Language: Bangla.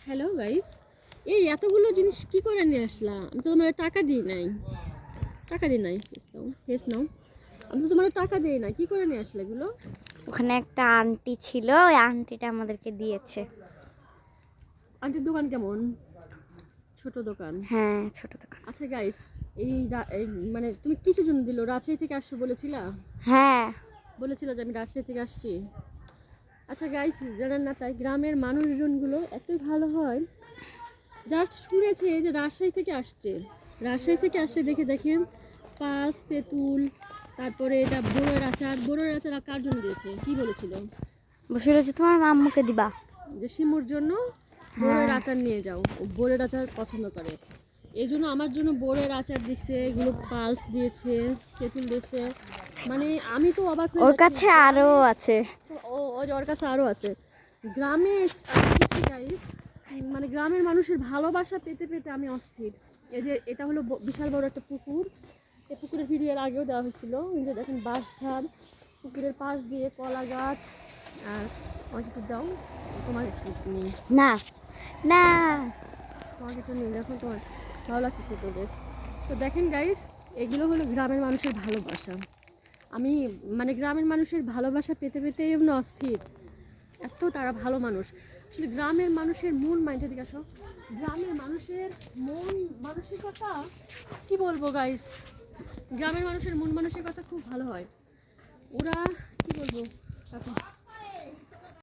হ্যালো গাইস, এই এতগুলো জিনিস কি করে নিয়ে আসলাম? আমি তো তোমার টাকা দিই নাই। ফেস নাও। আমি তো তোমার টাকা দিই না, কি করে নিয়ে আসলে এগুলো? ওখানে একটা আন্টি ছিল, ওই আন্টিটা আমাদেরকে দিয়েছে। আন্টির দোকান কেমন? ছোট দোকান? হ্যাঁ, ছোট দোকান। আচ্ছা গাইস, এই মানে তুমি কিসের জন্য দিলো? রাজশাহী থেকে আসছো বলেছিলা? হ্যাঁ, বলেছিলা যে আমি রাজশাহী থেকে আসছি। আচ্ছা গাইস, জানেন না তাই গ্রামের মানুষজনগুলো এতই ভালো হয়। জাস্ট শুনেছে যে রাজশাহী থেকে আসছে, দেখে দেখেন পাঁচ তেঁতুল, তারপরে এটা বড়ের আচার কার জন্য দিয়েছে কি বলেছিল? বসে রয়েছে, তোমার আম্মুকে দিবা। যে শিমুর জন্য বড়ের হ্যাঁ, আচার নিয়ে যাও, ও বড়ের আচার পছন্দ করে। এই জন্য আমার জন্য বড়ের আচার দিচ্ছে, এগুলো পালস দিয়েছে, তেঁতুল দিয়েছে। মানে আমি তো অবাক হয়ে ওর যাচ্ছি কাছে আরো আছে। ওর কাছে আরও আছে। গ্রামে গাইস, মানে গ্রামের মানুষের ভালোবাসা পেতে পেতে আমি অস্থির। এই যে এটা হলো বিশাল বড় একটা পুকুর। এই পুকুরের ভিডিও এর আগেও দেওয়া হয়েছিল। এই যে দেখেন বাঁশঝাড়, পুকুরের পাশ দিয়ে কলা গাছ। আর আমাকে একটু দাও, তোমার একটু নেই, না না, তোমাকে একটু নেই, দেখো তোমার ভালো লাগতেছে তো বেশ। তো দেখেন গাইস, এগুলো হলো গ্রামের মানুষের ভালোবাসা। আমি মানে গ্রামের মানুষের ভালোবাসা পেতে পেতেই এমন অস্থির। এত তারা ভালো মানুষ। আসলে গ্রামের মানুষের মন মাইন্ডের দিকে আসো, গ্রামের মানুষের মন মানসিকতা কি বলবো গাইস, গ্রামের মানুষের মন মানসিকতা খুব ভালো হয়। ওরা কি বলবো এখন